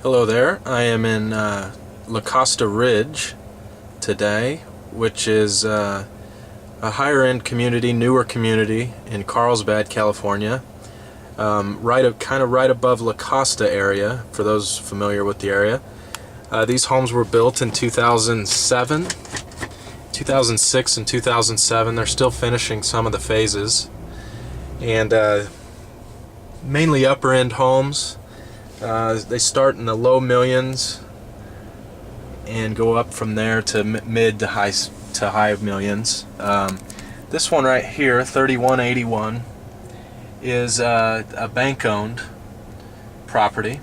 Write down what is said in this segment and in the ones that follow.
Hello there. I am in La Costa Ridge today, which is a higher-end community, newer community in Carlsbad, California. Kind of right above La Costa area, for those familiar with the area. These homes were built in 2007, 2006, and 2007. They're still finishing some of the phases, and mainly upper-end homes. They start in the low millions and go up from there to mid to high millions. This one right here, 3181, is a bank-owned property,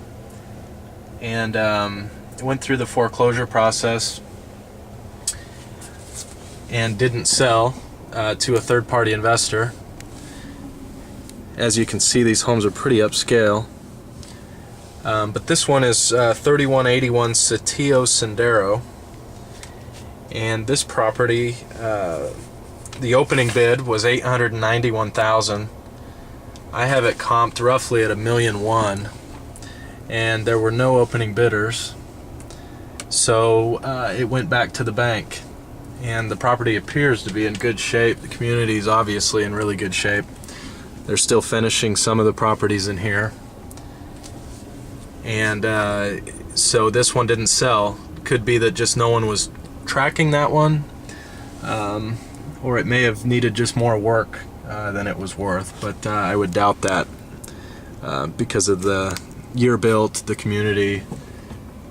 and it went through the foreclosure process and didn't sell to a third-party investor. As you can see, these homes are pretty upscale. But this one is 3181 Satillo Sendero, and this property, the opening bid was $891,000. I have it comped roughly at $1.1 million, and there were no opening bidders, so it went back to the bank. And the property appears to be in good shape. The community is obviously in really good shape. They're still finishing some of the properties in here. And so this one didn't sell. Could be that just no one was tracking that one, or it may have needed just more work than it was worth, but I would doubt that because of the year built, the community,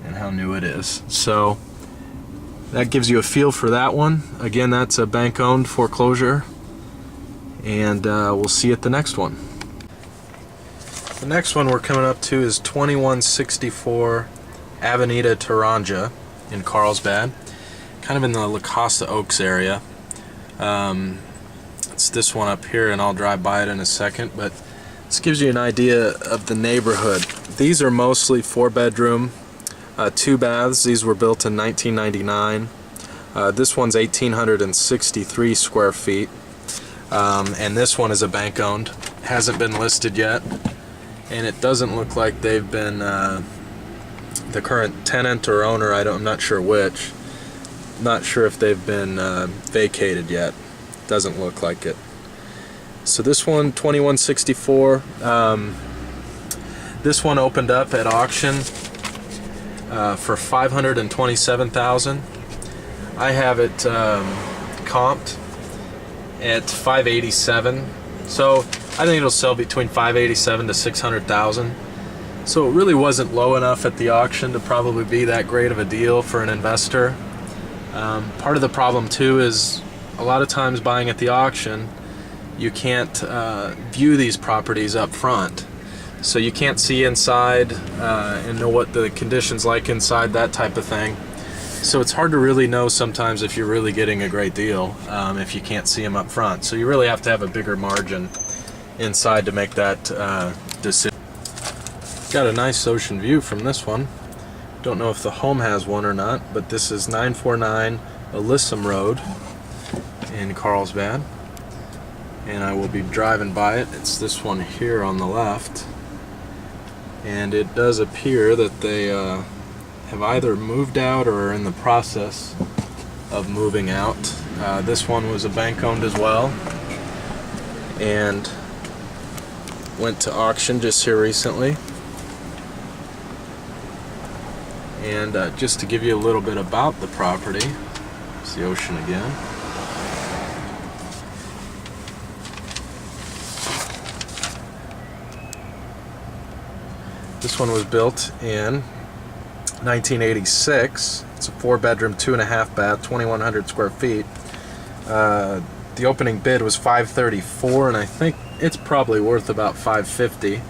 and how new it is. So that gives you a feel for that one. Again, that's a bank-owned foreclosure, and we'll see you at the next one. The next one we're coming up to is 2164 Avenida Taranja in Carlsbad, kind of in the La Costa Oaks area. It's this one up here, and I'll drive by it in a second, but this gives you an idea of the neighborhood. These are mostly 4-bedroom, 2 baths. These were built in 1999. This one's 1,863 square feet, and this one is a bank-owned. Hasn't been listed yet. And it doesn't look like they've been, the current tenant or owner, I'm not sure which, not sure if they've been vacated yet. Doesn't look like it. So this one, 2164, this one opened up at auction for $527,000. I have it comped at $587,000. So I think it'll sell between $587,000 to $600,000. So it really wasn't low enough at the auction to probably be that great of a deal for an investor. Part of the problem too is a lot of times buying at the auction, you can't view these properties up front. So you can't see inside and know what the condition's like inside, that type of thing. So it's hard to really know sometimes if you're really getting a great deal if you can't see them up front. So you really have to have a bigger margin inside to make that decision. Got a nice ocean view from this one. Don't know if the home has one or not, but this is 949 Alyssum Road in Carlsbad, and I will be driving by it. It's this one here on the left, and it does appear that they have either moved out or are in the process of moving out. This one was a bank-owned as well, and went to auction just here recently. And just to give you a little bit about the property, it's the ocean again. This one was built in 1986. It's a 4-bedroom, 2.5 bath, 2,100 square feet. The opening bid was $534,000, and I think it's probably worth about $550,000.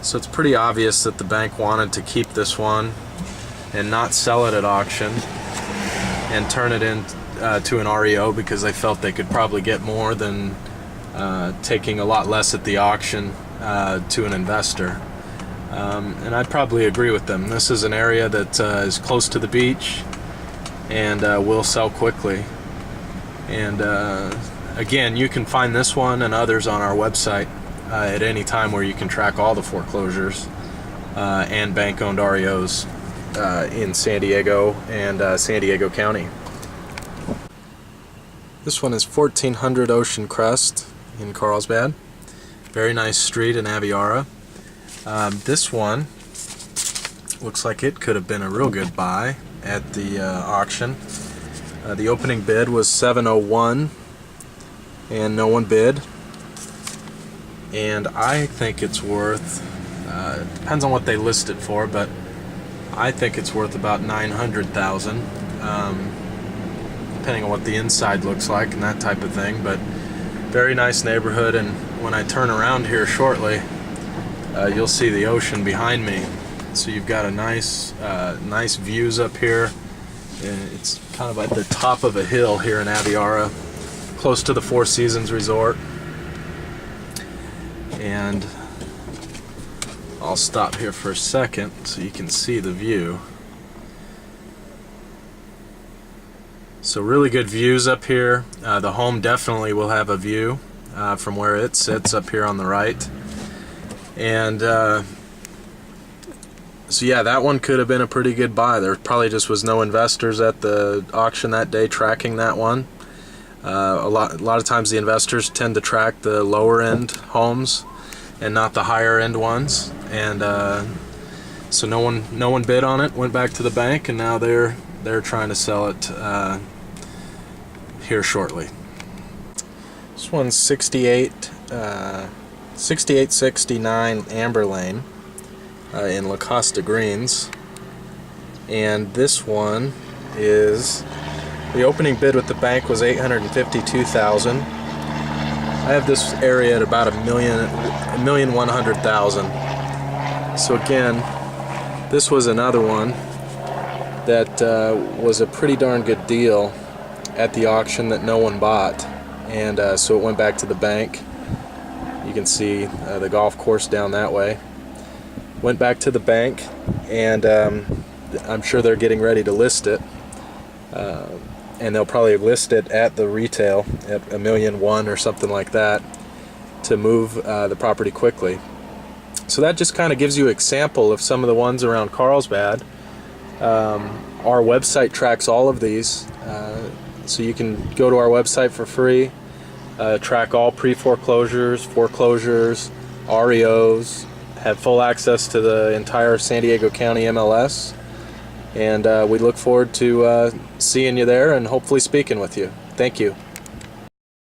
So it's pretty obvious that the bank wanted to keep this one and not sell it at auction and turn it into an REO because they felt they could probably get more than taking a lot less at the auction to an investor. And I'd probably agree with them. This is an area that is close to the beach and will sell quickly. And again, you can find this one and others on our website at any time, where you can track all the foreclosures. and bank-owned REOs in San Diego and San Diego County. This one is 1400 Ocean Crest in Carlsbad. Very nice street in Aviara. This one looks like it could have been a real good buy at the auction. The opening bid was $701 and no one bid. And I think it's worth, depends on what they list it for, but I think it's worth about $900,000. Depending on what the inside looks like and that type of thing. But very nice neighborhood, and when I turn around here shortly, you'll see the ocean behind me. So you've got a nice views up here. It's kind of at the top of a hill here in Aviara, close to the Four Seasons Resort. And I'll stop here for a second so you can see the view. So really good views up here. The home definitely will have a view from where it sits up here on the right. And so yeah, that one could have been a pretty good buy. There probably just was no investors at the auction that day tracking that one. A lot of times the investors tend to track the lower end homes and not the higher end ones. And so no one bid on it. Went back to the bank, and now they're trying to sell it here shortly. This one's 6869 Amber Lane in La Costa Greens, and this one is, the opening bid with the bank was $852,000. I have this area at about $1,100,000. So again, this was another one that was a pretty darn good deal at the auction that no one bought, and so it went back to the bank. You can see the golf course down that way. Went back to the bank, and I'm sure they're getting ready to list it, and they'll probably list it at the retail at $1.1 million or something like that to move the property quickly. So that just kind of gives you an example of some of the ones around Carlsbad. Our website tracks all of these, so you can go to our website for free, track all pre-foreclosures, foreclosures, REOs, have full access to the entire San Diego County MLS, and we look forward to seeing you there and hopefully speaking with you. Thank you.